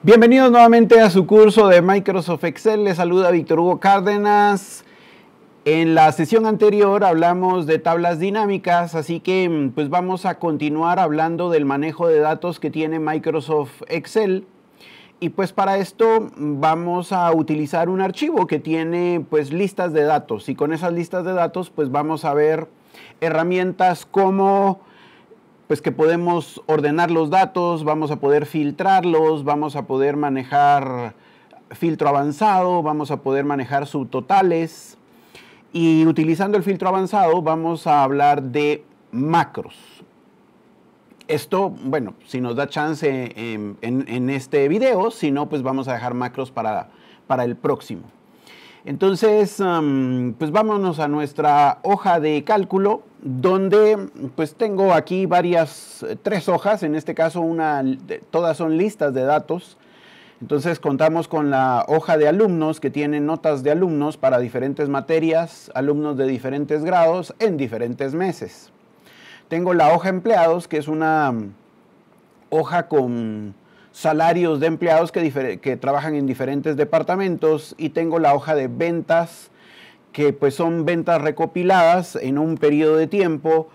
Bienvenidos nuevamente a su curso de Microsoft Excel. Les saluda Víctor Hugo Cárdenas. En la sesión anterior hablamos de tablas dinámicas, así que pues vamos a continuar hablando del manejo de datos que tiene Microsoft Excel. Y pues para esto vamos a utilizar un archivo que tiene pues listas de datos, y con esas listas de datos pues vamos a ver herramientas como pues que podemos ordenar los datos, vamos a poder filtrarlos, vamos a poder manejar filtro avanzado, vamos a poder manejar subtotales, y utilizando el filtro avanzado vamos a hablar de macros. Esto, bueno, si nos da chance en este video, si no, pues vamos a dejar macros para el próximo. Entonces, pues vámonos a nuestra hoja de cálculo, donde pues tengo aquí tres hojas, en este caso todas son listas de datos. Entonces contamos con la hoja de alumnos, que tiene notas de alumnos para diferentes materias, alumnos de diferentes grados en diferentes meses. Tengo la hoja empleados, que es una hoja con salarios de empleados que trabajan en diferentes departamentos, y tengo la hoja de ventas, que pues son ventas recopiladas en un periodo de tiempo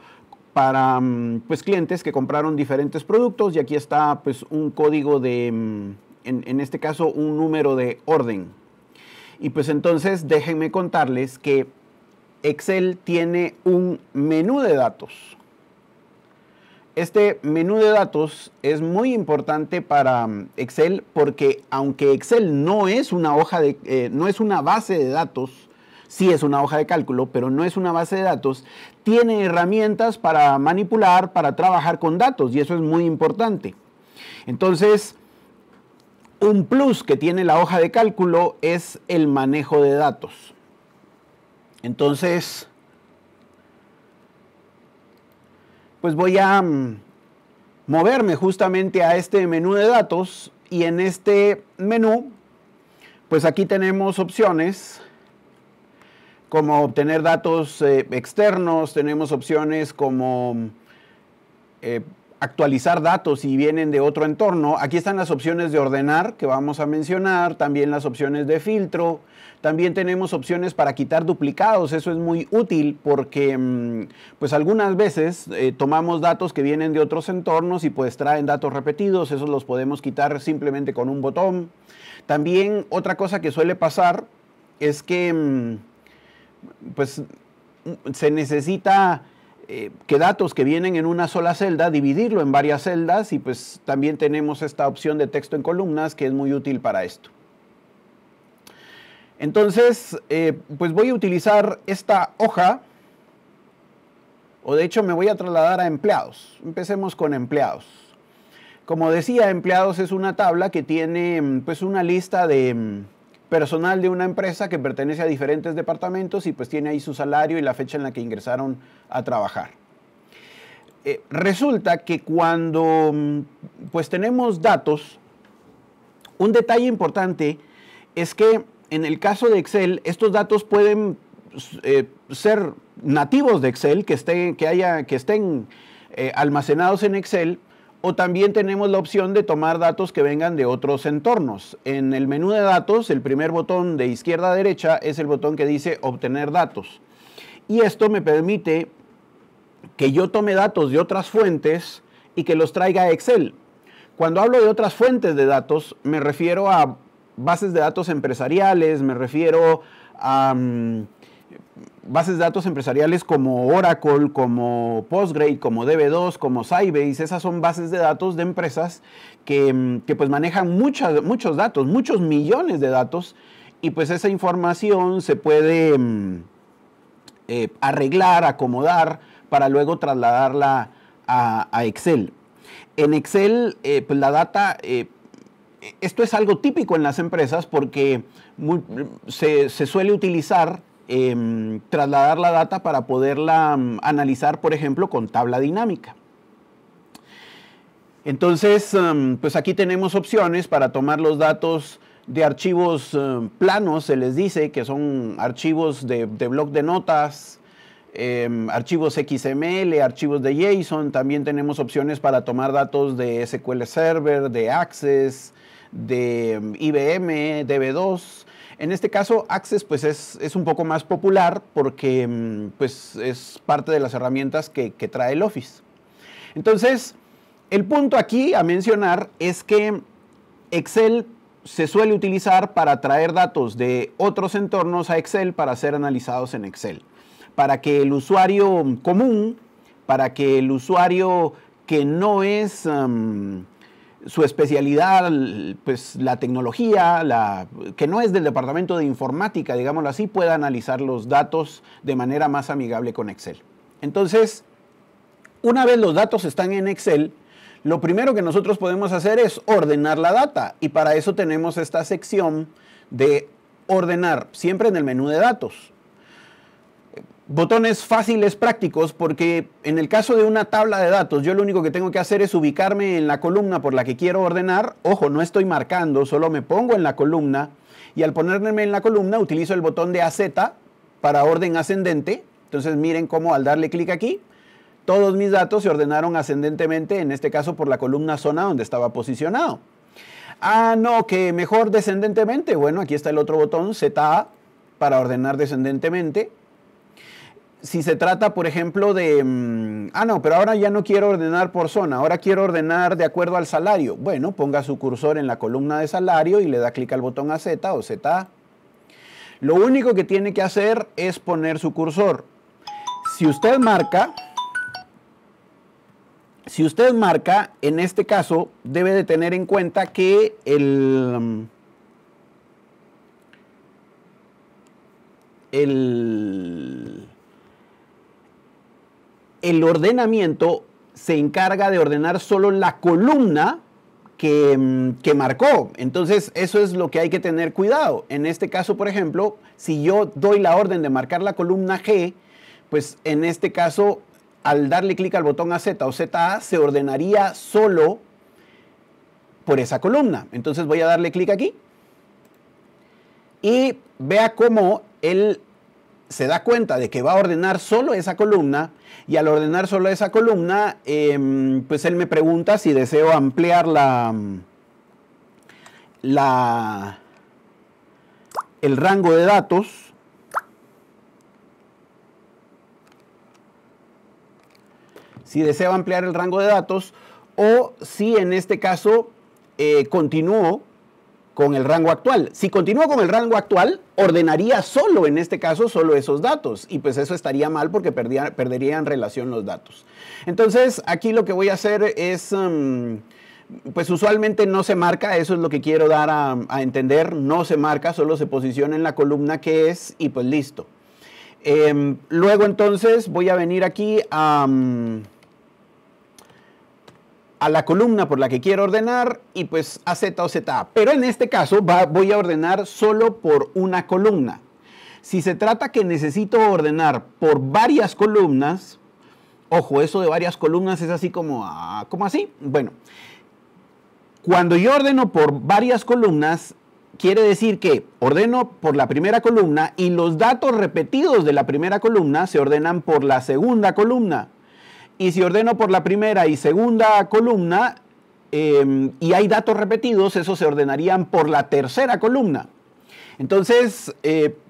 para pues clientes que compraron diferentes productos, y aquí está pues un código en este caso un número de orden. Y pues entonces déjenme contarles que Excel tiene un menú de datos. Este menú de datos es muy importante para Excel, porque aunque Excel no es una no es una base de datos, sí es una hoja de cálculo, pero no es una base de datos, tiene herramientas para manipular, para trabajar con datos, y eso es muy importante. Entonces, un plus que tiene la hoja de cálculo es el manejo de datos. Entonces, pues voy a moverme justamente a este menú de datos, y en este menú, pues aquí tenemos opciones como obtener datos externos, tenemos opciones como actualizar datos si vienen de otro entorno. Aquí están las opciones de ordenar que vamos a mencionar, también las opciones de filtro. También tenemos opciones para quitar duplicados. Eso es muy útil porque pues algunas veces tomamos datos que vienen de otros entornos y pues traen datos repetidos. Esos los podemos quitar simplemente con un botón. También otra cosa que suele pasar es que pues se necesita que datos que vienen en una sola celda, dividirlo en varias celdas, y pues también tenemos esta opción de texto en columnas, que es muy útil para esto. Entonces, pues voy a utilizar esta hoja, o de hecho me voy a trasladar a empleados. Empecemos con empleados. Como decía, empleados es una tabla que tiene pues una lista de personal de una empresa que pertenece a diferentes departamentos, y pues tiene ahí su salario y la fecha en la que ingresaron a trabajar. Resulta que cuando pues tenemos datos, un detalle importante es que en el caso de Excel, estos datos pueden ser nativos de Excel, que estén almacenados en Excel, o también tenemos la opción de tomar datos que vengan de otros entornos. En el menú de datos, el primer botón de izquierda a derecha es el botón que dice obtener datos. Y esto me permite que yo tome datos de otras fuentes y que los traiga a Excel. Cuando hablo de otras fuentes de datos, me refiero a bases de datos empresariales, me refiero a bases de datos empresariales como Oracle, como Postgre, como DB2, como Sybase. Esas son bases de datos de empresas que pues manejan muchos datos, muchos millones de datos, y pues esa información se puede arreglar, acomodar, para luego trasladarla a Excel. En Excel, pues la data, esto es algo típico en las empresas, porque se suele utilizar trasladar la data para poderla analizar, por ejemplo, con tabla dinámica. Entonces, pues aquí tenemos opciones para tomar los datos de archivos planos, se les dice, que son archivos de bloc de notas, archivos XML, archivos de JSON. También tenemos opciones para tomar datos de SQL Server, de Access, de IBM, DB2. En este caso, Access pues es un poco más popular porque pues, es parte de las herramientas que trae el Office. Entonces, el punto aquí a mencionar es que Excel se suele utilizar para traer datos de otros entornos a Excel para ser analizados en Excel. Para que el usuario común, para que el usuario que no es su especialidad, pues la tecnología, que no es del departamento de informática, digámoslo así, pueda analizar los datos de manera más amigable con Excel. Entonces, una vez los datos están en Excel, lo primero que nosotros podemos hacer es ordenar la data, y para eso tenemos esta sección de ordenar, siempre en el menú de datos. Botones fáciles, prácticos, porque en el caso de una tabla de datos, yo lo único que tengo que hacer es ubicarme en la columna por la que quiero ordenar. Ojo, no estoy marcando, solo me pongo en la columna, y al ponerme en la columna utilizo el botón de AZ para orden ascendente. Entonces miren cómo al darle clic aquí, todos mis datos se ordenaron ascendentemente, en este caso por la columna zona donde estaba posicionado. Ah, no, que mejor descendentemente. Bueno, aquí está el otro botón, ZA, para ordenar descendentemente. Si se trata, por ejemplo, de... no, pero ahora ya no quiero ordenar por zona, ahora quiero ordenar de acuerdo al salario. Bueno, ponga su cursor en la columna de salario y le da clic al botón AZ o ZA. Lo único que tiene que hacer es poner su cursor. Si usted marca, en este caso, debe de tener en cuenta que el ordenamiento se encarga de ordenar solo la columna que marcó. Entonces, eso es lo que hay que tener cuidado. En este caso, por ejemplo, si yo doy la orden de marcar la columna G, pues en este caso, al darle clic al botón AZ o ZA, se ordenaría solo por esa columna. Entonces voy a darle clic aquí y vea cómo él se da cuenta de que va a ordenar solo esa columna, y al ordenar solo esa columna, pues él me pregunta si deseo ampliar el rango de datos. Si deseo ampliar el rango de datos, o si en este caso continúo con el rango actual. Si continúo con el rango actual, ordenaría solo, en este caso, solo esos datos. Y pues eso estaría mal porque perdería en relación los datos. Entonces, aquí lo que voy a hacer es, pues usualmente no se marca, eso es lo que quiero dar a entender. No se marca, solo se posiciona en la columna que es y pues listo. Luego entonces voy a venir aquí a la columna por la que quiero ordenar y pues AZ o ZA. Pero en este caso voy a ordenar solo por una columna. Si se trata que necesito ordenar por varias columnas, ojo, eso de varias columnas es así como así. Bueno, cuando yo ordeno por varias columnas, quiere decir que ordeno por la primera columna y los datos repetidos de la primera columna se ordenan por la segunda columna. Y si ordeno por la primera y segunda columna y hay datos repetidos, esos se ordenarían por la tercera columna. Entonces,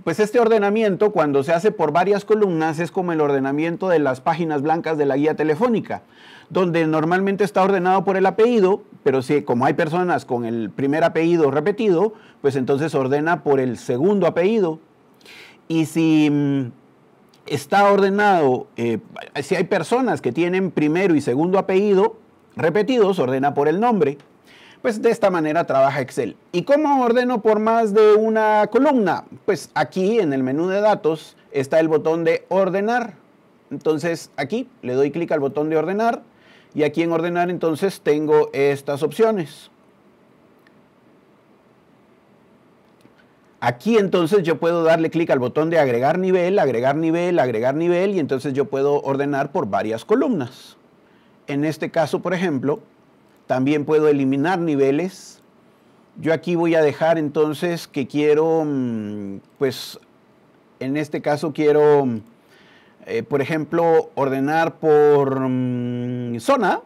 pues este ordenamiento, cuando se hace por varias columnas, es como el ordenamiento de las páginas blancas de la guía telefónica, donde normalmente está ordenado por el apellido, pero si como hay personas con el primer apellido repetido, pues entonces ordena por el segundo apellido. Y si está ordenado, si hay personas que tienen primero y segundo apellido repetidos, ordena por el nombre. Pues de esta manera trabaja Excel. ¿Y cómo ordeno por más de una columna? Pues aquí en el menú de datos está el botón de ordenar. Entonces aquí le doy clic al botón de ordenar y aquí en ordenar entonces tengo estas opciones. Aquí entonces yo puedo darle clic al botón de agregar nivel, agregar nivel, agregar nivel, y entonces yo puedo ordenar por varias columnas. En este caso, por ejemplo, también puedo eliminar niveles. Yo aquí voy a dejar entonces que quiero, pues en este caso quiero, por ejemplo, ordenar por zona.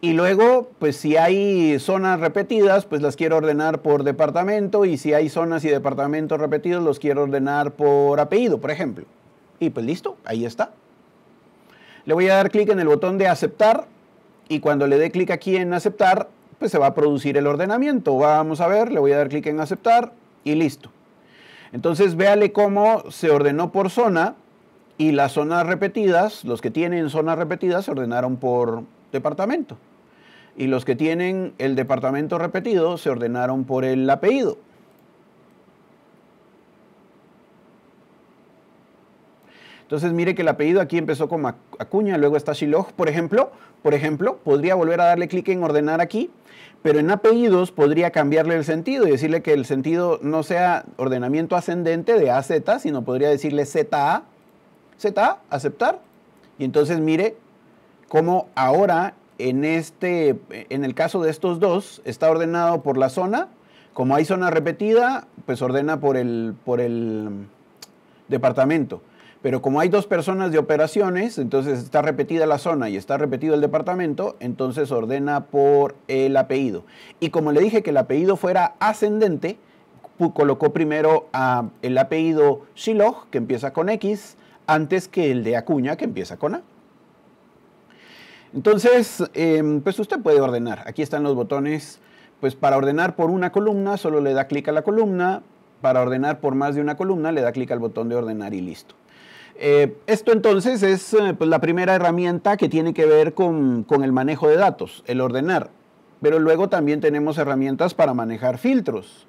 Y luego, pues si hay zonas repetidas, pues las quiero ordenar por departamento, y si hay zonas y departamentos repetidos, los quiero ordenar por apellido, por ejemplo. Y pues listo, ahí está. Le voy a dar clic en el botón de aceptar, y cuando le dé clic aquí en aceptar, pues se va a producir el ordenamiento. Vamos a ver, le voy a dar clic en aceptar y listo. Entonces véale cómo se ordenó por zona, y las zonas repetidas, los que tienen zonas repetidas, se ordenaron por departamento. Y los que tienen el departamento repetido se ordenaron por el apellido. Entonces mire que el apellido aquí empezó como Acuña, luego está Shiloh, por ejemplo, podría volver a darle clic en ordenar aquí, pero en apellidos podría cambiarle el sentido y decirle que el sentido no sea ordenamiento ascendente de A a Z, sino podría decirle ZA, aceptar. Y entonces mire cómo ahora en el caso de estos dos está ordenado por la zona. Como hay zona repetida, pues ordena por el departamento. Pero como hay dos personas de operaciones, entonces está repetida la zona y está repetido el departamento, entonces ordena por el apellido. Y como le dije que el apellido fuera ascendente, colocó primero el apellido Shiloh, que empieza con X, antes que el de Acuña, que empieza con A. Entonces, pues usted puede ordenar. Aquí están los botones. Pues para ordenar por una columna, solo le da clic a la columna. Para ordenar por más de una columna, le da clic al botón de ordenar y listo. Esto entonces es pues la primera herramienta que tiene que ver con el manejo de datos, el ordenar. Pero luego también tenemos herramientas para manejar filtros.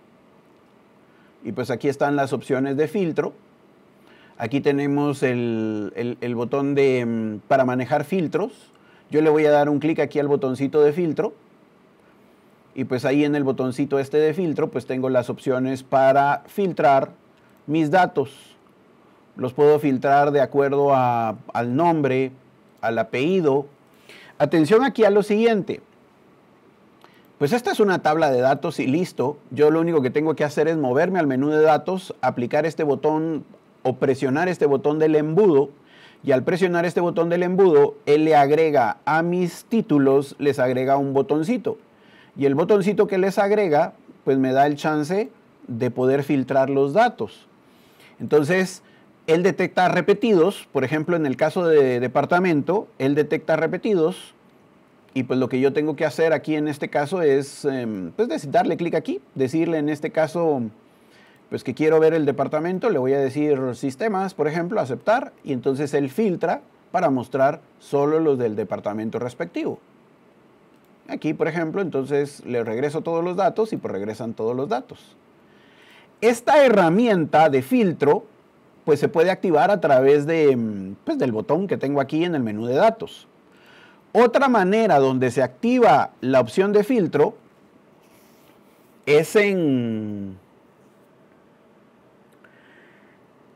Y pues aquí están las opciones de filtro. Aquí tenemos el botón para manejar filtros. Yo le voy a dar un clic aquí al botoncito de filtro. Y pues ahí en el botoncito este de filtro, pues tengo las opciones para filtrar mis datos. Los puedo filtrar de acuerdo al nombre, al apellido. Atención aquí a lo siguiente. Pues esta es una tabla de datos y listo. Yo lo único que tengo que hacer es moverme al menú de datos, aplicar este botón o presionar este botón del embudo. Y al presionar este botón del embudo, él le agrega a mis títulos, les agrega un botoncito. Y el botoncito que les agrega, pues me da el chance de poder filtrar los datos. Entonces, él detecta repetidos, por ejemplo, en el caso de departamento, él detecta repetidos. Y pues lo que yo tengo que hacer aquí en este caso es, pues darle clic aquí, decirle en este caso, pues que quiero ver el departamento, le voy a decir sistemas, por ejemplo, aceptar, y entonces él filtra para mostrar solo los del departamento respectivo. Aquí, por ejemplo, entonces le regreso todos los datos y pues regresan todos los datos. Esta herramienta de filtro, pues se puede activar a través del botón que tengo aquí en el menú de datos. Otra manera donde se activa la opción de filtro es en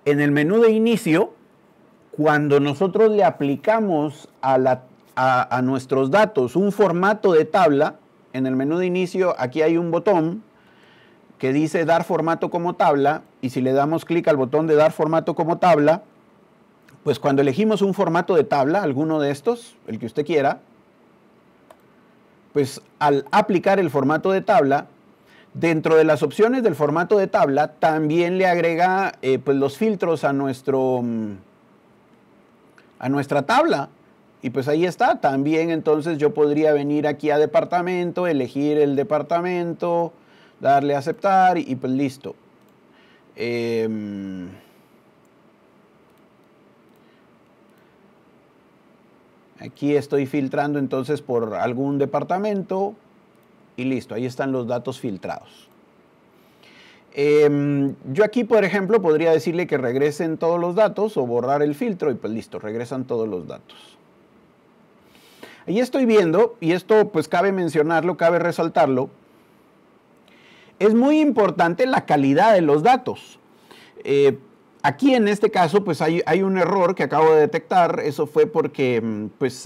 el menú de inicio, cuando nosotros le aplicamos a nuestros datos un formato de tabla. En el menú de inicio aquí hay un botón que dice dar formato como tabla, y si le damos clic al botón de dar formato como tabla, pues cuando elegimos un formato de tabla, alguno de estos, el que usted quiera, pues al aplicar el formato de tabla, dentro de las opciones del formato de tabla, también le agrega pues los filtros a nuestra tabla. Y pues ahí está. También entonces yo podría venir aquí a departamento, elegir el departamento, darle a aceptar y pues listo. Aquí estoy filtrando entonces por algún departamento y listo, ahí están los datos filtrados. Yo aquí, por ejemplo, podría decirle que regresen todos los datos o borrar el filtro y pues listo, regresan todos los datos. Ahí estoy viendo, y esto pues cabe mencionarlo, cabe resaltarlo, es muy importante la calidad de los datos. Aquí en este caso pues hay un error que acabo de detectar. Eso fue porque pues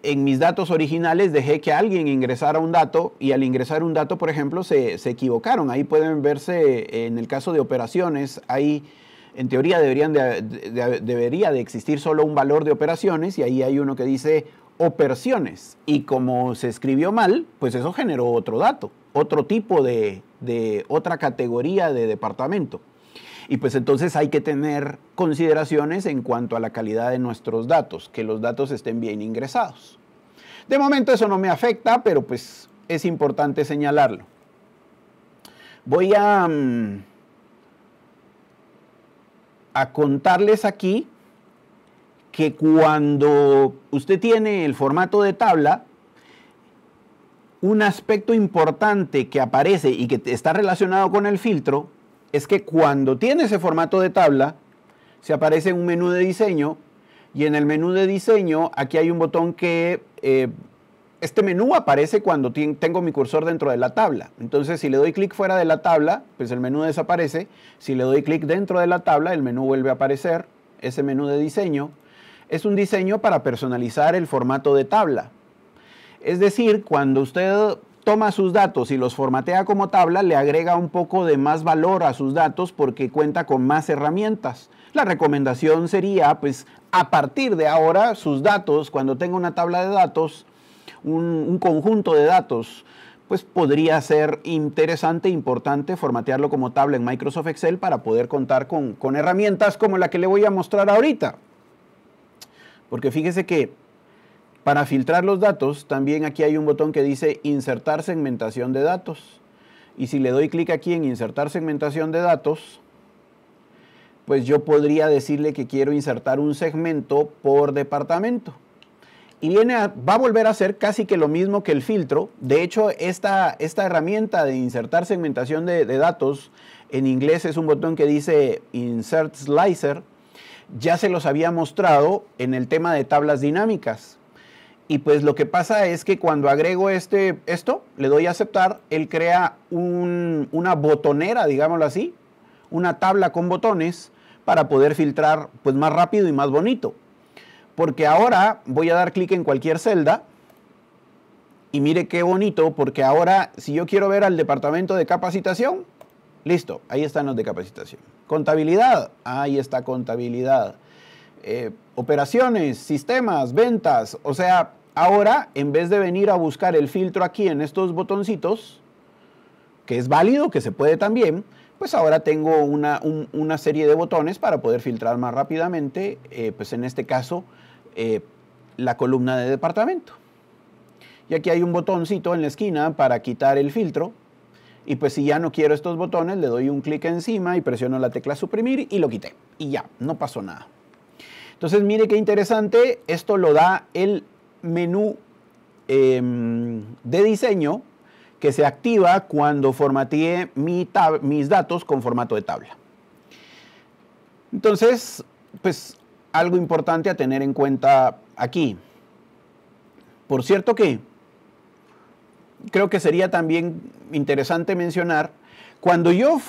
en mis datos originales dejé que alguien ingresara un dato, y al ingresar un dato, por ejemplo, se equivocaron. Ahí pueden verse, en el caso de operaciones, hay En teoría debería de existir solo un valor de operaciones y ahí hay uno que dice operaciones. Y como se escribió mal, pues eso generó otro dato, otro tipo de otra categoría de departamento. Y pues entonces hay que tener consideraciones en cuanto a la calidad de nuestros datos, que los datos estén bien ingresados. De momento eso no me afecta, pero pues es importante señalarlo. Voy a contarles aquí que cuando usted tiene el formato de tabla, un aspecto importante que aparece y que está relacionado con el filtro es que cuando tiene ese formato de tabla, se aparece un menú de diseño y en el menú de diseño aquí hay un botón que este menú aparece cuando tengo mi cursor dentro de la tabla. Entonces, si le doy clic fuera de la tabla, pues el menú desaparece. Si le doy clic dentro de la tabla, el menú vuelve a aparecer. Ese menú de diseño es un diseño para personalizar el formato de tabla. Es decir, cuando usted toma sus datos y los formatea como tabla, le agrega un poco de más valor a sus datos porque cuenta con más herramientas. La recomendación sería, pues, a partir de ahora, sus datos, cuando tenga una tabla de datos, un conjunto de datos, pues podría ser interesante e importante formatearlo como tabla en Microsoft Excel para poder contar con herramientas como la que le voy a mostrar ahorita. Porque fíjese que para filtrar los datos, también aquí hay un botón que dice insertar segmentación de datos. Y si le doy clic aquí en insertar segmentación de datos, pues yo podría decirle que quiero insertar un segmento por departamento. Y va a volver a hacer casi que lo mismo que el filtro. De hecho, esta herramienta de insertar segmentación de datos, en inglés es un botón que dice Insert Slicer. Ya se los había mostrado en el tema de tablas dinámicas. Y pues lo que pasa es que cuando agrego esto, le doy a aceptar, él crea una botonera, digámoslo así, una tabla con botones para poder filtrar pues más rápido y más bonito. Porque ahora voy a dar clic en cualquier celda y mire qué bonito, porque ahora si yo quiero ver al departamento de capacitación, listo, ahí están los de capacitación. Contabilidad, ahí está contabilidad. Operaciones, sistemas, ventas, o sea, ahora en vez de venir a buscar el filtro aquí en estos botoncitos, que es válido, que se puede también, pues ahora tengo una serie de botones para poder filtrar más rápidamente, pues en este caso, la columna de departamento. Y aquí hay un botoncito en la esquina para quitar el filtro. Y pues si ya no quiero estos botones, le doy un clic encima y presiono la tecla suprimir y lo quité. Y ya, no pasó nada. Entonces mire qué interesante, esto lo da el menú de diseño que se activa cuando formateé mis datos con formato de tabla. Entonces, pues algo importante a tener en cuenta aquí. Por cierto que creo que sería también interesante mencionar, cuando yo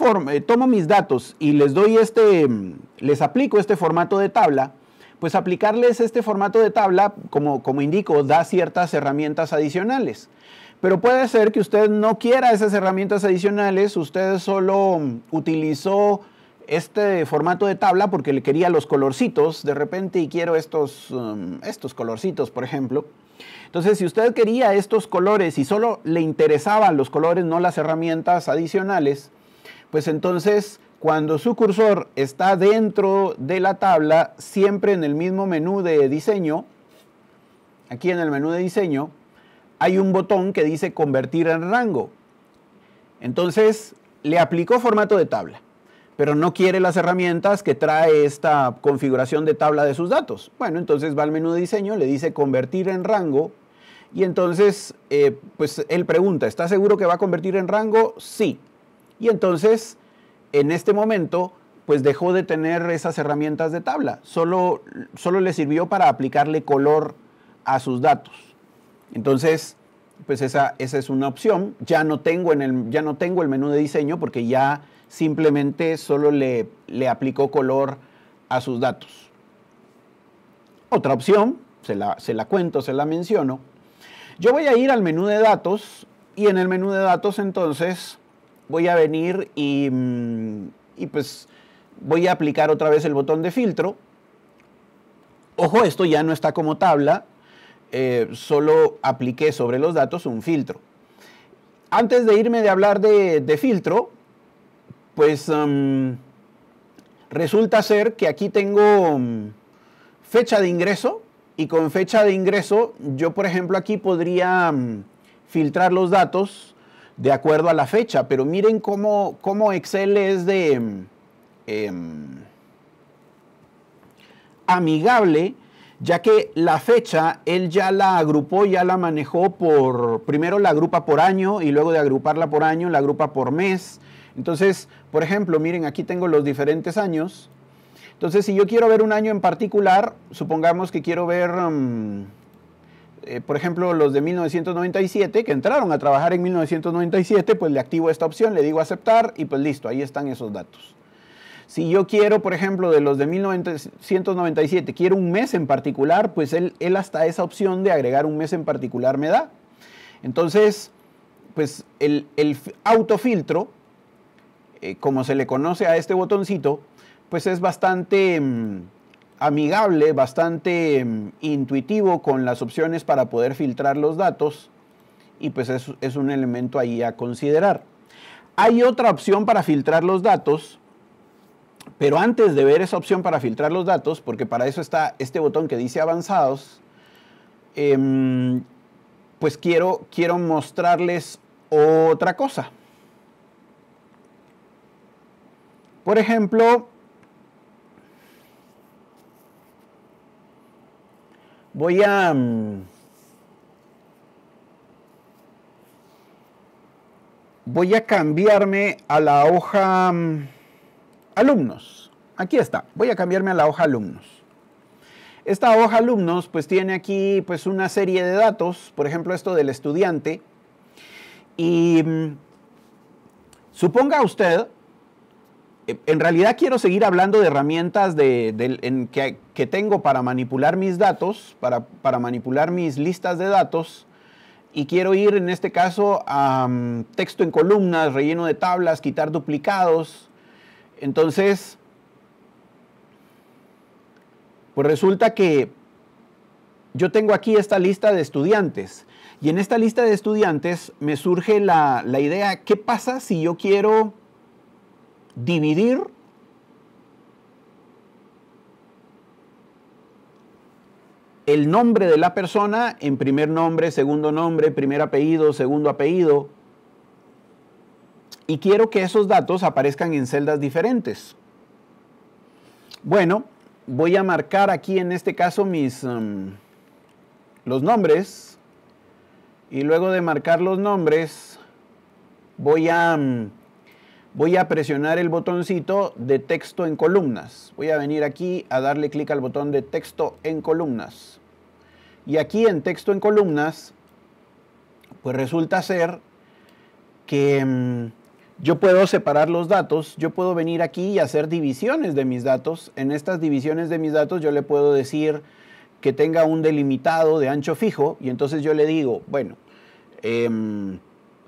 tomo mis datos y les aplico este formato de tabla, pues aplicarles este formato de tabla, como indico, da ciertas herramientas adicionales. Pero puede ser que usted no quiera esas herramientas adicionales, usted solo utilizó este formato de tabla porque le quería los colorcitos de repente y quiero estos colorcitos, por ejemplo. Entonces, si usted quería estos colores y solo le interesaban los colores, no las herramientas adicionales, pues entonces cuando su cursor está dentro de la tabla, siempre en el mismo menú de diseño, aquí en el menú de diseño, hay un botón que dice convertir en rango. Entonces, le aplicó formato de tabla, pero no quiere las herramientas que trae esta configuración de tabla de sus datos. Bueno, entonces va al menú de diseño, le dice convertir en rango, y entonces, pues él pregunta, ¿está seguro que va a convertir en rango? Sí. Y entonces, en este momento, pues dejó de tener esas herramientas de tabla. Solo le sirvió para aplicarle color a sus datos. Entonces, pues esa es una opción. Ya no tengo el menú de diseño porque ya simplemente solo le aplicó color a sus datos. Otra opción, se la cuento, se la menciono. Yo voy a ir al menú de datos y en el menú de datos entonces voy a venir y pues voy a aplicar otra vez el botón de filtro. Ojo, esto ya no está como tabla, solo apliqué sobre los datos un filtro. Antes de irme de hablar de filtro, pues resulta ser que aquí tengo fecha de ingreso, y con fecha de ingreso yo, por ejemplo, aquí podría filtrar los datos de acuerdo a la fecha, pero miren cómo Excel es de amigable, ya que la fecha él ya la agrupó, ya la manejó primero la agrupa por año y luego de agruparla por año la agrupa por mes. Entonces, por ejemplo, miren, aquí tengo los diferentes años. Entonces, si yo quiero ver un año en particular, supongamos que quiero ver, por ejemplo, los de 1997, que entraron a trabajar en 1997, pues le activo esta opción, le digo aceptar y pues listo, ahí están esos datos. Si yo quiero, por ejemplo, de los de 1997, quiero un mes en particular, pues él hasta esa opción de agregar un mes en particular me da. Entonces, pues el autofiltro, como se le conoce a este botoncito, pues es bastante amigable, bastante intuitivo con las opciones para poder filtrar los datos, y pues es un elemento ahí a considerar. Hay otra opción para filtrar los datos, pero antes de ver esa opción para filtrar los datos, porque para eso está este botón que dice avanzados, pues quiero mostrarles otra cosa. Por ejemplo, voy a cambiarme a la hoja alumnos. Aquí está, voy a cambiarme a la hoja alumnos. Esta hoja alumnos pues tiene aquí pues una serie de datos, por ejemplo esto del estudiante, y suponga usted, en realidad quiero seguir hablando de herramientas que tengo para manipular mis datos, para manipular mis listas de datos, y quiero ir en este caso a texto en columnas, relleno de tablas, quitar duplicados. Entonces, pues resulta que yo tengo aquí esta lista de estudiantes, y en esta lista de estudiantes me surge la idea, ¿qué pasa si yo quiero dividir el nombre de la persona en primer nombre, primer apellido, segundo apellido, y quiero que esos datos aparezcan en celdas diferentes? Bueno, voy a marcar aquí en este caso los nombres, y luego de marcar los nombres voy a presionar el botoncito de texto en columnas. Voy a venir aquí a darle clic al botón de texto en columnas. Y aquí en texto en columnas, pues resulta ser que yo puedo separar los datos. Yo puedo venir aquí y hacer divisiones de mis datos. En estas divisiones de mis datos yo le puedo decir que tenga un delimitado de ancho fijo. Y entonces yo le digo, bueno, el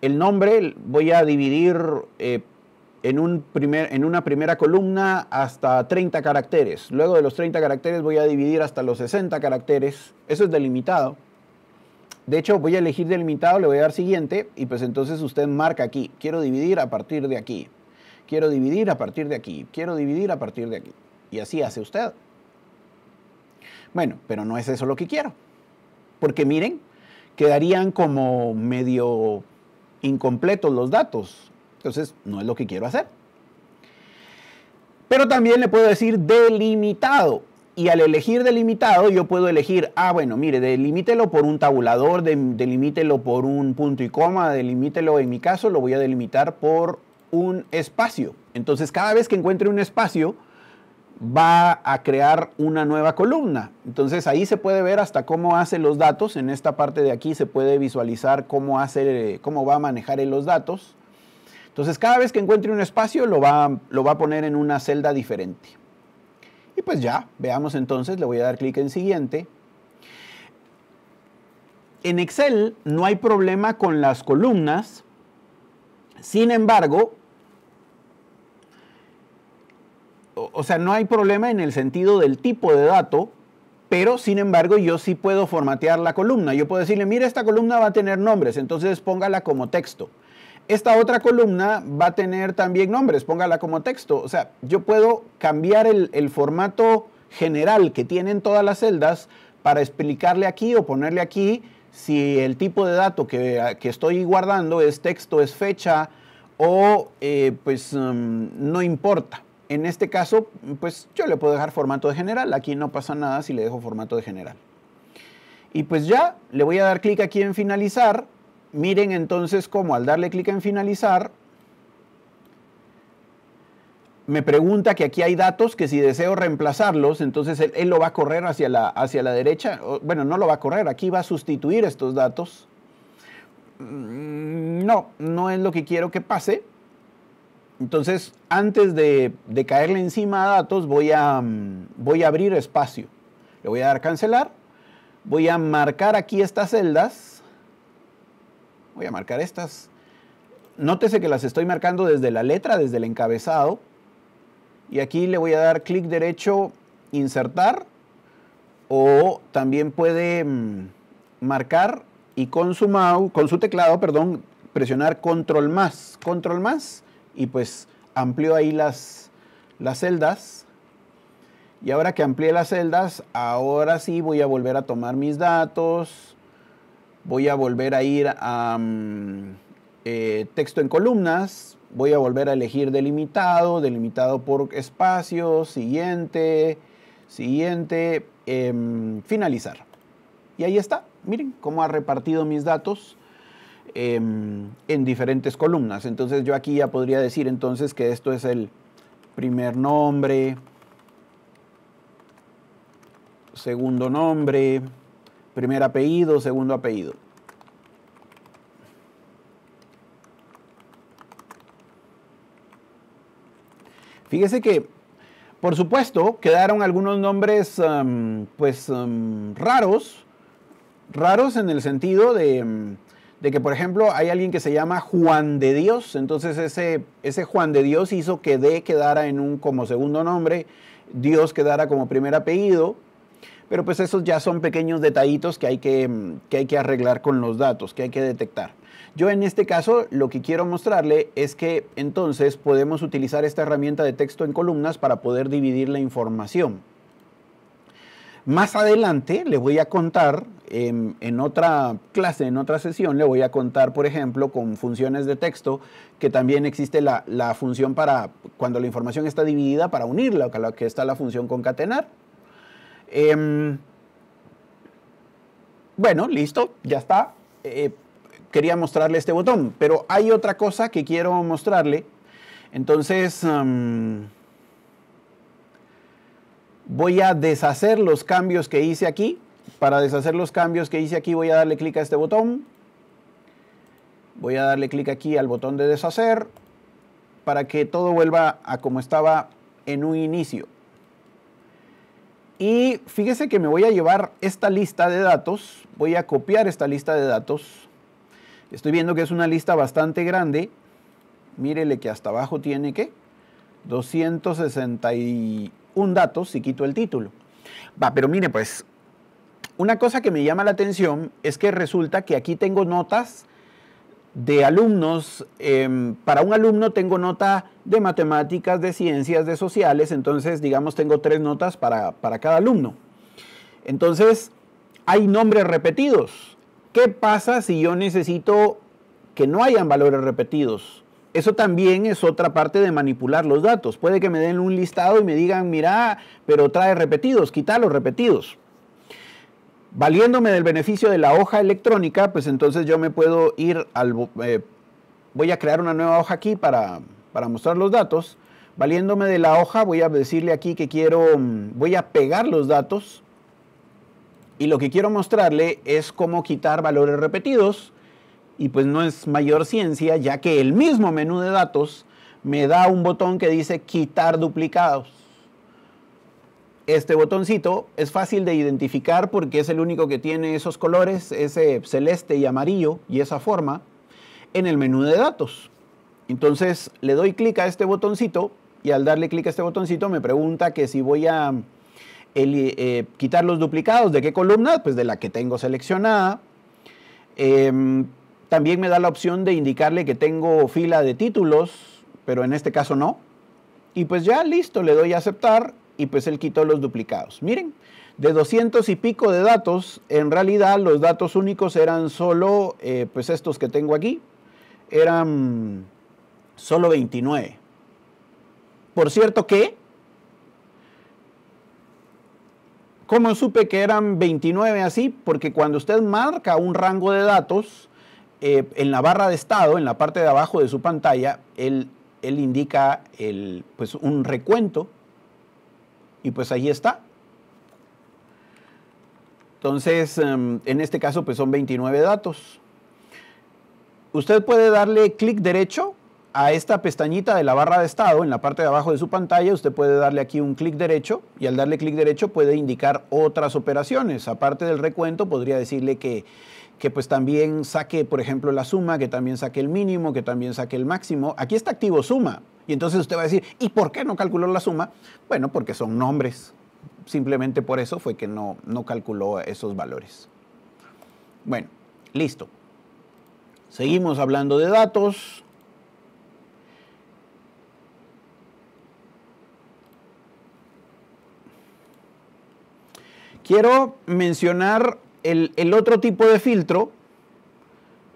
nombre voy a dividir en una primera columna hasta 30 caracteres. Luego de los 30 caracteres voy a dividir hasta los 60 caracteres. Eso es delimitado. De hecho, voy a elegir delimitado, le voy a dar siguiente, y pues entonces usted marca aquí, quiero dividir a partir de aquí, quiero dividir a partir de aquí, quiero dividir a partir de aquí. Y así hace usted. Bueno, pero no es eso lo que quiero. Porque miren, quedarían como medio incompletos los datos. Entonces, no es lo que quiero hacer. Pero también le puedo decir delimitado. Y al elegir delimitado, yo puedo elegir, bueno, mire, delimítelo por un tabulador, delimítelo por un punto y coma, delimítelo, en mi caso, lo voy a delimitar por un espacio. Entonces, cada vez que encuentre un espacio, va a crear una nueva columna. Entonces, ahí se puede ver hasta cómo hace los datos. En esta parte de aquí se puede visualizar cómo va a manejar los datos. Entonces, cada vez que encuentre un espacio, lo va a poner en una celda diferente. Y pues ya, veamos entonces, le voy a dar clic en siguiente. En Excel no hay problema con las columnas. Sin embargo, o sea, no hay problema en el sentido del tipo de dato, pero sin embargo yo sí puedo formatear la columna. Yo puedo decirle, mira, esta columna va a tener nombres, entonces póngala como texto. Esta otra columna va a tener también nombres, póngala como texto. O sea, yo puedo cambiar el formato general que tienen todas las celdas para explicarle aquí o ponerle aquí si el tipo de dato que estoy guardando es texto, es fecha o no importa. En este caso, pues yo le puedo dejar formato de general. Aquí no pasa nada si le dejo formato de general. Y pues ya, le voy a dar clic aquí en finalizar. Miren entonces cómo al darle clic en finalizar, me pregunta que aquí hay datos que si deseo reemplazarlos, entonces él lo va a correr hacia la derecha. Bueno, no lo va a correr, aquí va a sustituir estos datos. No es lo que quiero que pase. Entonces, antes de caerle encima a datos, voy a abrir espacio. Le voy a dar cancelar. Voy a marcar aquí estas celdas. Voy a marcar estas. Nótese que las estoy marcando desde la letra, desde el encabezado. Y aquí le voy a dar clic derecho, insertar. O también puede marcar y con su teclado, presionar control más. Y pues amplío ahí las celdas. Y ahora que amplié las celdas, ahora sí voy a volver a tomar mis datos. Voy a volver a ir a texto en columnas. Voy a volver a elegir delimitado por espacio, siguiente, finalizar. Y ahí está. Miren cómo ha repartido mis datos en diferentes columnas. Entonces yo aquí ya podría decir entonces que esto es el primer nombre, segundo nombre, primer apellido, segundo apellido. Fíjese que, por supuesto, quedaron algunos nombres raros en el sentido de que, por ejemplo, hay alguien que se llama Juan de Dios, entonces ese Juan de Dios hizo que D quedara como segundo nombre, Dios quedara como primer apellido, pero pues esos ya son pequeños detallitos que hay que arreglar con los datos, que hay que detectar. Yo en este caso lo que quiero mostrarle es que entonces podemos utilizar esta herramienta de texto en columnas para poder dividir la información. Más adelante le voy a contar, en otra clase, en otra sesión, le voy a contar, por ejemplo, con funciones de texto, que también existe la función para, cuando la información está dividida, para unirla, que está la función concatenar. Bueno, listo, ya está. Quería mostrarle este botón, pero hay otra cosa que quiero mostrarle. Entonces, voy a deshacer los cambios que hice aquí. Para deshacer los cambios que hice aquí voy a darle clic a este botón. Voy a darle clic aquí al botón de deshacer para que todo vuelva a como estaba en un inicio. Y fíjese que me voy a llevar esta lista de datos. Voy a copiar esta lista de datos. Estoy viendo que es una lista bastante grande. Mírele que hasta abajo tiene, ¿qué? 261 datos si quito el título. Pero mire, pues, una cosa que me llama la atención es que resulta que aquí tengo notas de alumnos. Para un alumno tengo nota de matemáticas, de ciencias, de sociales. Entonces, digamos, tengo 3 notas para cada alumno. Entonces, hay nombres repetidos. ¿Qué pasa si yo necesito que no hayan valores repetidos? Eso también es otra parte de manipular los datos. Puede que me den un listado y me digan, mira, pero trae repetidos, quita los repetidos. Valiéndome del beneficio de la hoja electrónica, pues entonces yo me puedo ir voy a crear una nueva hoja aquí para mostrar los datos. Valiéndome de la hoja, voy a decirle aquí que voy a pegar los datos. Y lo que quiero mostrarle es cómo quitar valores repetidos. Y pues no es mayor ciencia, ya que el mismo menú de datos me da un botón que dice quitar duplicados. Este botoncito es fácil de identificar porque es el único que tiene esos colores, ese celeste y amarillo y esa forma, en el menú de datos. Entonces le doy clic a este botoncito y al darle clic a este botoncito me pregunta que si voy a quitar los duplicados. ¿De qué columna? Pues de la que tengo seleccionada. También me da la opción de indicarle que tengo fila de títulos, pero en este caso no. Y pues ya listo, le doy a aceptar y pues él quitó los duplicados. Miren, de 200 y pico de datos, en realidad los datos únicos eran solo, pues estos que tengo aquí, eran solo 29. Por cierto que, ¿cómo supe que eran 29 así? Porque cuando usted marca un rango de datos, en la barra de estado, en la parte de abajo de su pantalla, él indica pues un recuento y pues ahí está. Entonces, en este caso, pues son 29 datos. Usted puede darle clic derecho a esta pestañita de la barra de estado en la parte de abajo de su pantalla. Usted puede darle aquí un clic derecho y al darle clic derecho puede indicar otras operaciones. Aparte del recuento, podría decirle que pues también saque, por ejemplo, la suma, que también saque el mínimo, que también saque el máximo. Aquí está activo suma. Y entonces usted va a decir, ¿y por qué no calculó la suma? Bueno, porque son nombres. Simplemente por eso fue que no calculó esos valores. Bueno, listo. Seguimos hablando de datos. Quiero mencionar el otro tipo de filtro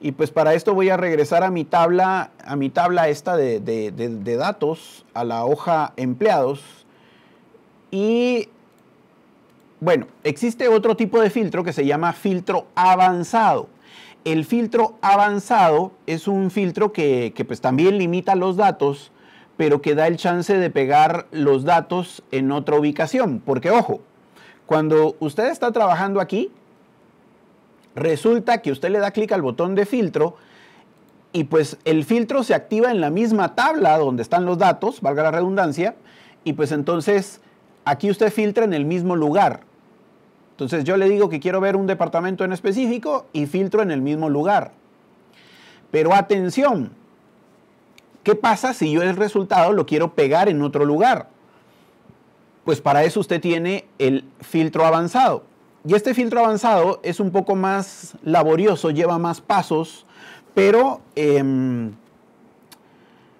y pues para esto voy a regresar a mi tabla esta de datos, a la hoja empleados. Y bueno, existe otro tipo de filtro que se llama filtro avanzado. El filtro avanzado es un filtro que pues también limita los datos, pero que da el chance de pegar los datos en otra ubicación. Porque ojo, cuando usted está trabajando aquí, resulta que usted le da clic al botón de filtro y pues el filtro se activa en la misma tabla donde están los datos, valga la redundancia, y pues entonces aquí usted filtra en el mismo lugar. Entonces yo le digo que quiero ver un departamento en específico y filtro en el mismo lugar. Pero atención, ¿qué pasa si yo el resultado lo quiero pegar en otro lugar? Pues para eso usted tiene el filtro avanzado. Y este filtro avanzado es un poco más laborioso, lleva más pasos, pero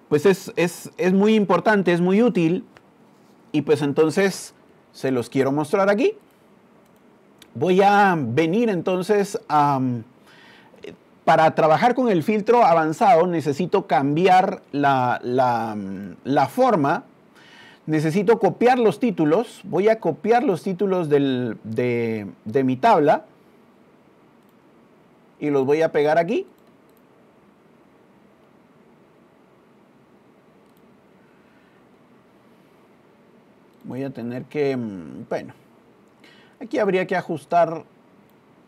pues es muy importante, es muy útil. Y pues entonces se los quiero mostrar aquí. Voy a venir entonces para trabajar con el filtro avanzado necesito cambiar la forma. Necesito copiar los títulos. Voy a copiar los títulos de mi tabla y los voy a pegar aquí. Voy a tener que, bueno, aquí habría que ajustar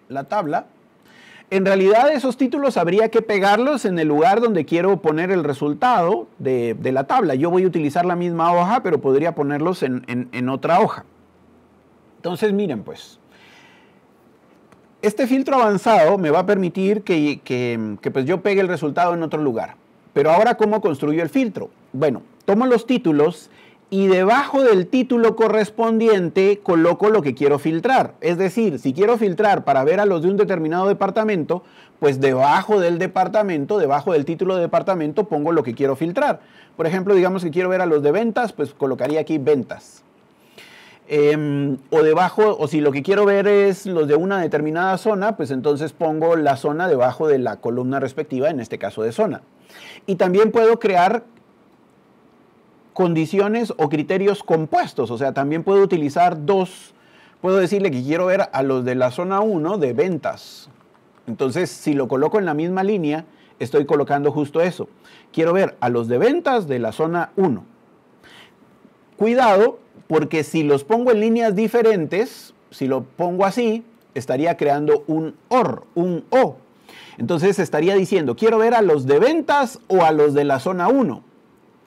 la tabla. En realidad esos títulos habría que pegarlos en el lugar donde quiero poner el resultado de la tabla. Yo voy a utilizar la misma hoja, pero podría ponerlos en otra hoja. Entonces miren pues, este filtro avanzado me va a permitir que pues yo pegue el resultado en otro lugar. Pero ahora, ¿cómo construyo el filtro? Bueno, tomo los títulos y debajo del título correspondiente coloco lo que quiero filtrar. Es decir, si quiero filtrar para ver a los de un determinado departamento, pues debajo del departamento, debajo del título de departamento, pongo lo que quiero filtrar. Por ejemplo, digamos que quiero ver a los de ventas, pues colocaría aquí ventas. O debajo, o si lo que quiero ver es los de una determinada zona, pues entonces pongo la zona debajo de la columna respectiva, en este caso de zona. Y también puedo crear condiciones o criterios compuestos, o sea, también puedo utilizar dos, puedo decirle que quiero ver a los de la zona 1 de ventas. Entonces, si lo coloco en la misma línea, estoy colocando justo eso. Quiero ver a los de ventas de la zona 1. Cuidado, porque si los pongo en líneas diferentes, si lo pongo así, estaría creando un OR, un O. Entonces estaría diciendo, quiero ver a los de ventas o a los de la zona 1.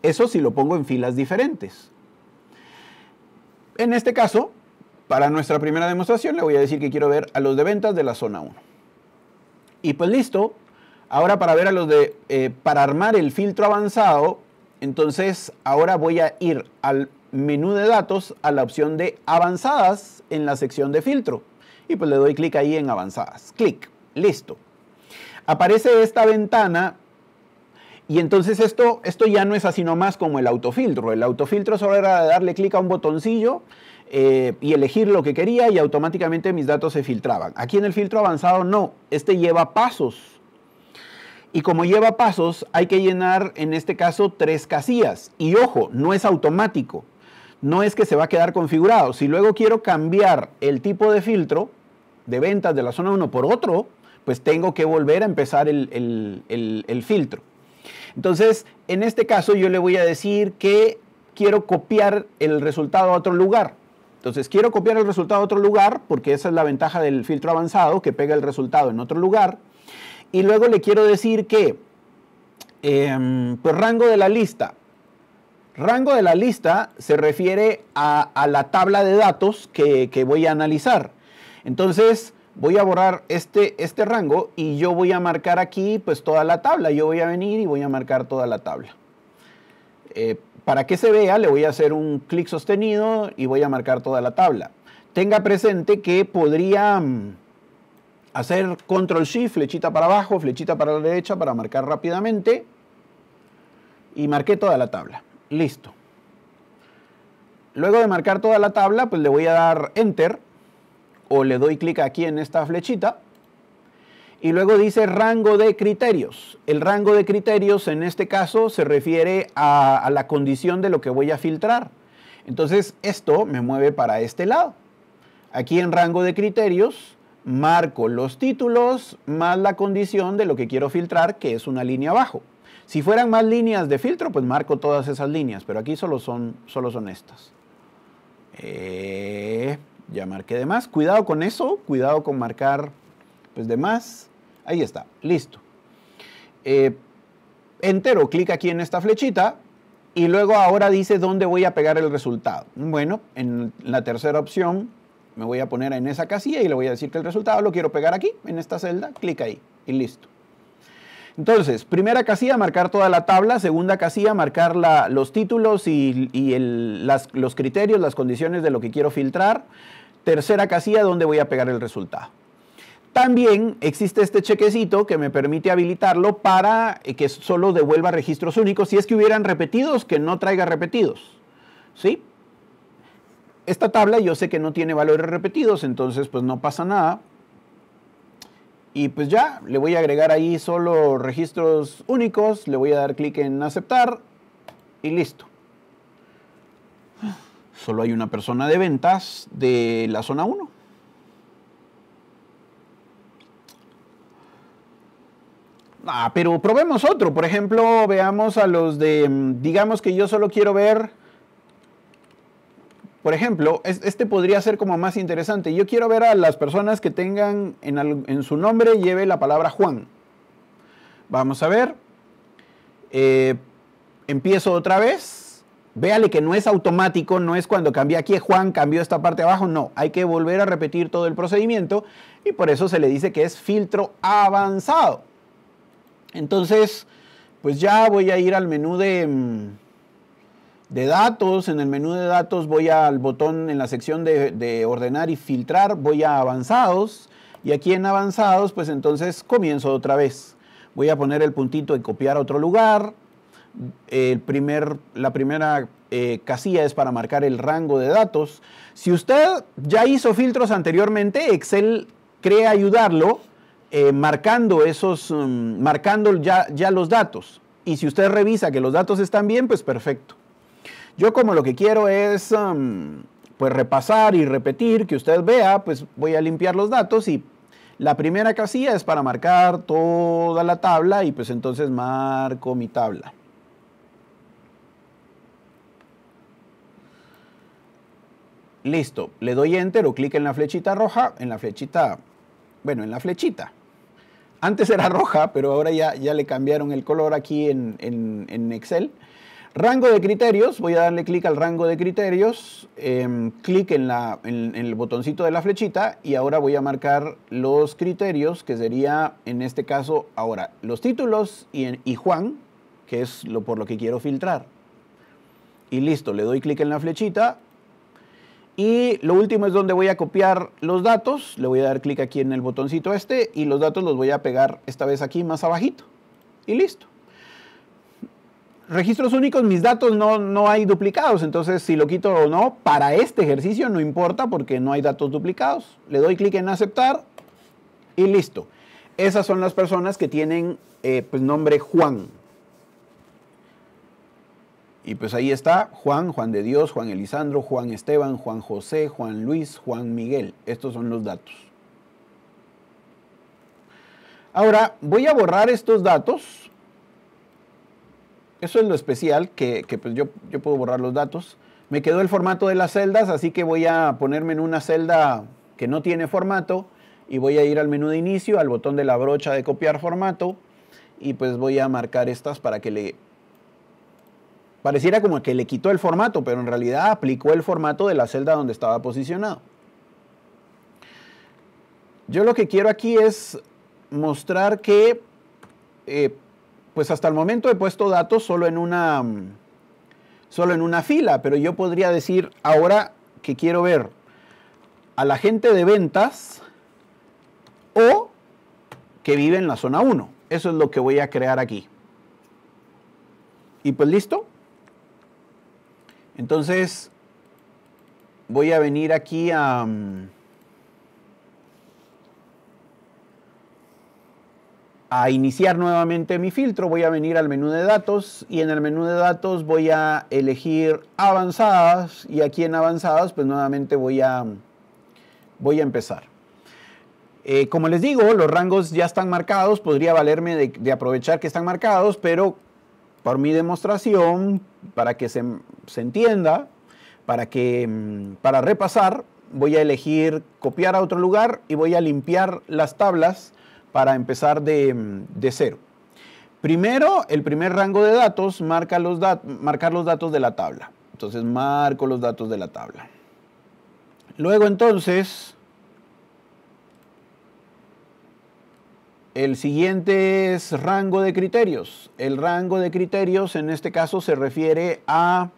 Eso si lo pongo en filas diferentes. En este caso, para nuestra primera demostración, le voy a decir que quiero ver a los de ventas de la zona 1. Y pues listo. Ahora para ver a los de, para armar el filtro avanzado, Entonces, ahora voy a ir al menú de datos, a la opción de avanzadas en la sección de filtro. Y pues le doy clic ahí en avanzadas. Clic. Listo. Aparece esta ventana y entonces esto ya no es así nomás como el autofiltro. El autofiltro solo era darle clic a un botoncillo y elegir lo que quería y automáticamente mis datos se filtraban. Aquí en el filtro avanzado no, este lleva pasos. Y como lleva pasos, hay que llenar en este caso 3 casillas. Y ojo, no es automático. No es que se va a quedar configurado. Si luego quiero cambiar el tipo de filtro de ventas de la zona 1 por otro, pues tengo que volver a empezar el filtro. Entonces, en este caso yo le voy a decir que quiero copiar el resultado a otro lugar. Entonces, quiero copiar el resultado a otro lugar, porque esa es la ventaja del filtro avanzado, que pega el resultado en otro lugar. Y luego le quiero decir que, pues rango de la lista. Rango de la lista se refiere a la tabla de datos que voy a analizar. Entonces, voy a borrar este rango y yo voy a marcar aquí pues toda la tabla. Yo voy a venir y voy a marcar toda la tabla. Para que se vea, le voy a hacer un clic sostenido y voy a marcar toda la tabla. Tenga presente que podría hacer control shift, flechita para abajo, flechita para la derecha para marcar rápidamente. Y marqué toda la tabla. Listo. Luego de marcar toda la tabla, pues le voy a dar Enter. O le doy clic aquí en esta flechita. Y luego dice rango de criterios. El rango de criterios en este caso se refiere a la condición de lo que voy a filtrar. Entonces esto me mueve para este lado. Aquí en rango de criterios marco los títulos más la condición de lo que quiero filtrar, que es una línea abajo. Si fueran más líneas de filtro, pues marco todas esas líneas, pero aquí solo son estas. Ya marqué de más. Cuidado con eso, cuidado con marcar pues de más. Ahí está, listo. Enter o clic aquí en esta flechita y luego ahora dice dónde voy a pegar el resultado. Bueno, en la tercera opción me voy a poner en esa casilla y le voy a decir que el resultado lo quiero pegar aquí, en esta celda, clic ahí y listo. Entonces, primera casilla, marcar toda la tabla. Segunda casilla, marcar los títulos y los criterios, las condiciones de lo que quiero filtrar. Tercera casilla, donde voy a pegar el resultado. También existe este chequecito que me permite habilitarlo para que solo devuelva registros únicos. Si es que hubieran repetidos, que no traiga repetidos. ¿Sí? Esta tabla yo sé que no tiene valores repetidos, entonces pues no pasa nada. Y pues ya, le voy a agregar ahí solo registros únicos, le voy a dar clic en aceptar y listo. Solo hay una persona de ventas de la zona 1. Pero probemos otro. Por ejemplo, veamos a los de, digamos que yo solo quiero ver, por ejemplo, este podría ser como más interesante. Yo quiero ver a las personas que tengan en su nombre lleve la palabra Juan. Vamos a ver. Empiezo otra vez. Véale que no es automático, no es cuando cambié aquí Juan, cambió esta parte de abajo. No, hay que volver a repetir todo el procedimiento y por eso se le dice que es filtro avanzado. Entonces, pues ya voy a ir al menú de datos. En el menú de datos voy al botón en la sección de ordenar y filtrar, voy a avanzados y aquí en avanzados pues entonces comienzo otra vez. Voy a poner el puntito en copiar a otro lugar. La primera casilla es para marcar el rango de datos. Si usted ya hizo filtros anteriormente, Excel cree ayudarlo marcando ya los datos. Y si usted revisa que los datos están bien, pues perfecto. Yo como lo que quiero es pues repasar y repetir, que usted vea, pues voy a limpiar los datos y la primera casilla es para marcar toda la tabla y pues entonces marco mi tabla. Listo, le doy Enter o clic en la flechita roja, en la flechita. Antes era roja, pero ahora ya le cambiaron el color aquí en Excel. Rango de criterios, voy a darle clic al rango de criterios, clic en el botoncito de la flechita y ahora voy a marcar los criterios, que sería en este caso ahora los títulos y Juan. que es por lo que quiero filtrar. Y listo, le doy clic en la flechita. Y lo último es donde voy a copiar los datos. Le voy a dar clic aquí en el botoncito este y los datos los voy a pegar esta vez aquí más abajito. Y listo. Registros únicos, mis datos no hay duplicados, entonces si lo quito o no, para este ejercicio no importa porque no hay datos duplicados. Le doy clic en aceptar y listo. Esas son las personas que tienen pues nombre Juan. Y pues ahí está Juan, Juan de Dios, Juan Elisandro, Juan Esteban, Juan José, Juan Luis, Juan Miguel. Estos son los datos. Ahora voy a borrar estos datos. Eso es lo especial, que pues yo puedo borrar los datos. Me quedó el formato de las celdas, así que voy a ponerme en una celda que no tiene formato y voy a ir al menú de inicio, al botón de la brocha de copiar formato y pues voy a marcar estas para que le... Pareciera como que le quitó el formato, pero en realidad aplicó el formato de la celda donde estaba posicionado. Yo lo que quiero aquí es mostrar que... pues hasta el momento he puesto datos solo en una fila, pero yo podría decir ahora que quiero ver a la gente de ventas o que vive en la zona 1. Eso es lo que voy a crear aquí. Y pues listo. Entonces voy a venir aquí a iniciar nuevamente mi filtro. Voy a venir al menú de datos y en el menú de datos voy a elegir avanzadas y aquí en avanzadas pues nuevamente voy a empezar. Como les digo, los rangos ya están marcados, podría valerme de aprovechar que están marcados, pero por mi demostración, para que se entienda, para repasar, voy a elegir copiar a otro lugar y voy a limpiar las tablas para empezar de cero. Primero, el primer rango de datos, marcar los datos de la tabla. Entonces, marco los datos de la tabla. Luego, entonces, el siguiente es rango de criterios. El rango de criterios, en este caso, se refiere a,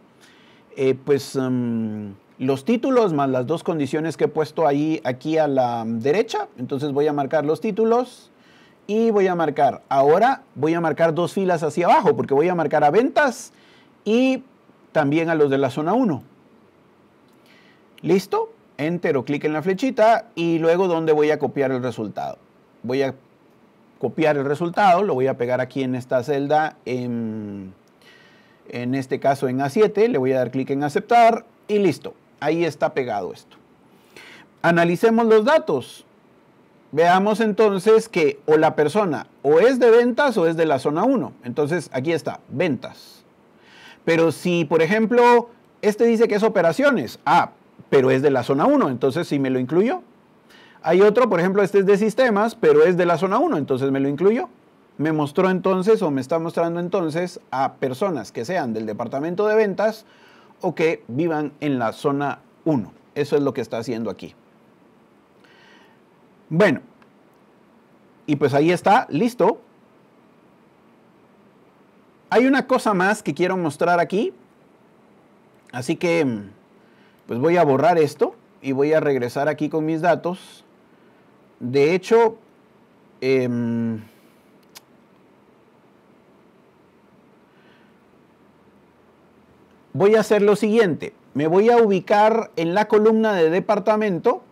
los títulos más las dos condiciones que he puesto ahí, aquí a la derecha. Entonces voy a marcar los títulos y voy a marcar, ahora voy a marcar dos filas hacia abajo porque voy a marcar a ventas y también a los de la zona 1. ¿Listo? Enter o clic en la flechita y luego donde voy a copiar el resultado. Voy a copiar el resultado, lo voy a pegar aquí en esta celda, en este caso en A7, le voy a dar clic en aceptar y listo. Ahí está pegado esto. Analicemos los datos. Veamos entonces que o la persona o es de ventas o es de la zona 1. Entonces aquí está, ventas. Pero si, por ejemplo, este dice que es operaciones, pero es de la zona 1, entonces sí me lo incluyo. Hay otro, por ejemplo, este es de sistemas, pero es de la zona 1, entonces me lo incluyo. Me mostró entonces, o me está mostrando entonces, a personas que sean del departamento de ventas o que vivan en la zona 1. Eso es lo que está haciendo aquí. Bueno, y pues ahí está, listo. Hay una cosa más que quiero mostrar aquí, así que pues voy a borrar esto y voy a regresar aquí con mis datos. De hecho, voy a hacer lo siguiente. Me voy a ubicar en la columna de departamento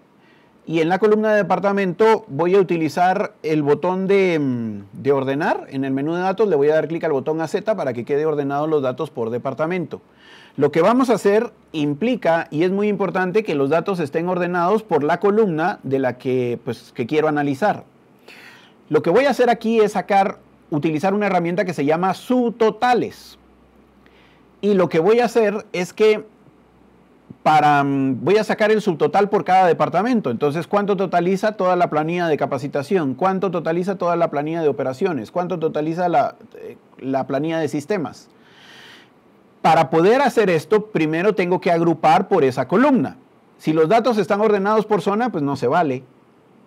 y en la columna de departamento voy a utilizar el botón de ordenar. En el menú de datos le voy a dar clic al botón AZ para que quede ordenados los datos por departamento. Lo que vamos a hacer implica, y es muy importante, que los datos estén ordenados por la columna de la que quiero analizar. Lo que voy a hacer aquí es utilizar una herramienta que se llama subtotales. Y lo que voy a hacer es que voy a sacar el subtotal por cada departamento. Entonces, ¿cuánto totaliza toda la planilla de capacitación? ¿Cuánto totaliza toda la planilla de operaciones? ¿Cuánto totaliza la planilla de sistemas? Para poder hacer esto, primero tengo que agrupar por esa columna. Si los datos están ordenados por zona, pues no se vale.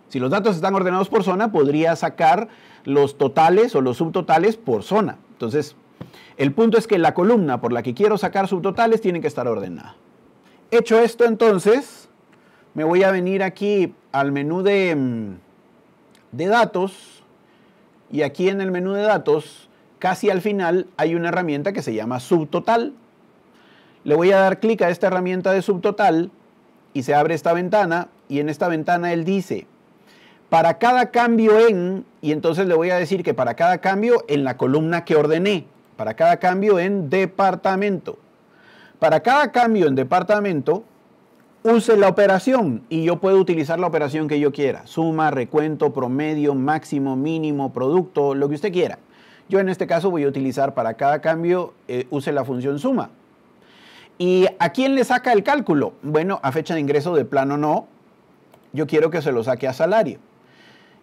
Si los datos están ordenados por zona, podría sacar los totales o los subtotales por zona. Entonces, El punto es que la columna por la que quiero sacar subtotales tiene que estar ordenada. Hecho esto, entonces, me voy a venir aquí al menú de datos, y aquí en el menú de datos, casi al final, hay una herramienta que se llama subtotal. Le voy a dar clic a esta herramienta de subtotal y se abre esta ventana, y en esta ventana él dice, para cada cambio en, y entonces le voy a decir que para cada cambio en la columna que ordené, para cada cambio en departamento. Para cada cambio en departamento, use la operación, y yo puedo utilizar la operación que yo quiera, suma, recuento, promedio, máximo, mínimo, producto, lo que usted quiera. Yo en este caso voy a utilizar para cada cambio, use la función suma. ¿Y a quién le saca el cálculo? Bueno, a fecha de ingreso de plano no, yo quiero que se lo saque a salario.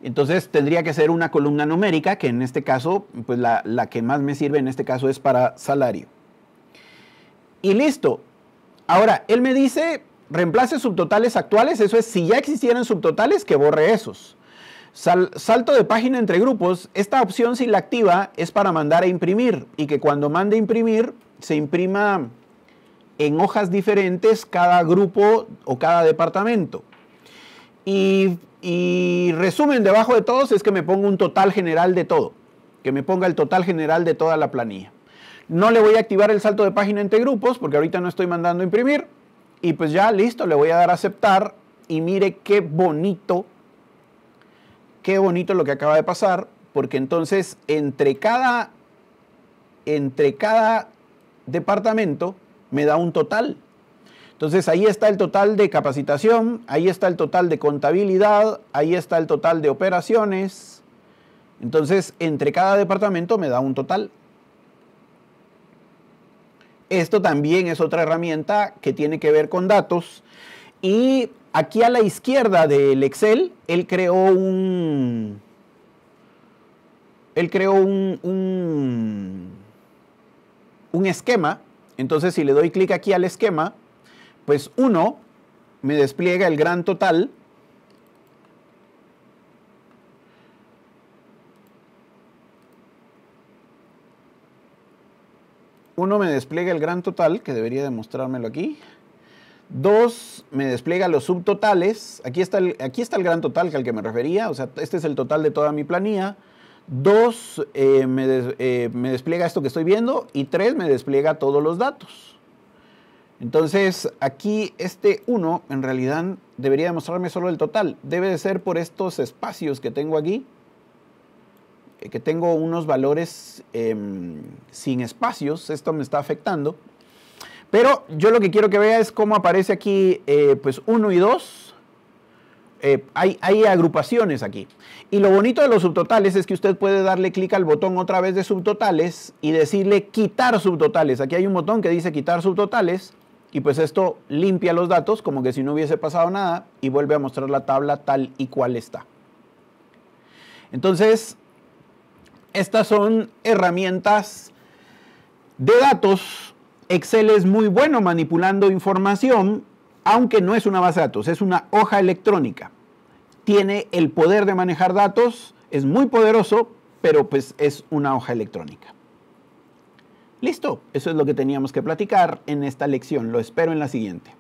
Entonces tendría que ser una columna numérica, que en este caso, pues la que más me sirve en este caso es para salario. Y listo. Ahora, él me dice, reemplace subtotales actuales, eso es, si ya existieran subtotales, que borre esos. Salto de página entre grupos, esta opción si la activa es para mandar a imprimir, y que cuando mande a imprimir, se imprima en hojas diferentes cada grupo o cada departamento. Y resumen debajo de todos es que me ponga un total general de todo, que me ponga el total general de toda la planilla. No le voy a activar el salto de página entre grupos porque ahorita no estoy mandando a imprimir, y pues ya listo, le voy a dar a aceptar, y mire qué bonito lo que acaba de pasar, porque entonces entre cada departamento me da un total. Entonces ahí está el total de capacitación, ahí está el total de contabilidad, ahí está el total de operaciones. Entonces entre cada departamento me da un total. Esto también es otra herramienta que tiene que ver con datos. Y aquí a la izquierda del Excel, él creó un esquema. Entonces si le doy clic aquí al esquema, pues 1 me despliega el gran total. Uno me despliega el gran total, que debería demostrármelo aquí. 2 me despliega los subtotales. Aquí está el gran total al que me refería, o sea, este es el total de toda mi planilla. 2 me despliega esto que estoy viendo, y 3 me despliega todos los datos. Entonces aquí este 1 en realidad debería demostrarme solo el total. Debe de ser por estos espacios que tengo aquí, que tengo unos valores sin espacios. Esto me está afectando. Pero yo lo que quiero que vea es cómo aparece aquí pues 1 y 2. Hay agrupaciones aquí. Y lo bonito de los subtotales es que usted puede darle clic al botón otra vez de subtotales y decirle quitar subtotales. Aquí hay un botón que dice quitar subtotales, y pues esto limpia los datos como que si no hubiese pasado nada y vuelve a mostrar la tabla tal y cual está. Entonces, estas son herramientas de datos. Excel es muy bueno manipulando información, aunque no es una base de datos, es una hoja electrónica. Tiene el poder de manejar datos, es muy poderoso, pero pues es una hoja electrónica. Listo, eso es lo que teníamos que platicar en esta lección. Lo espero en la siguiente.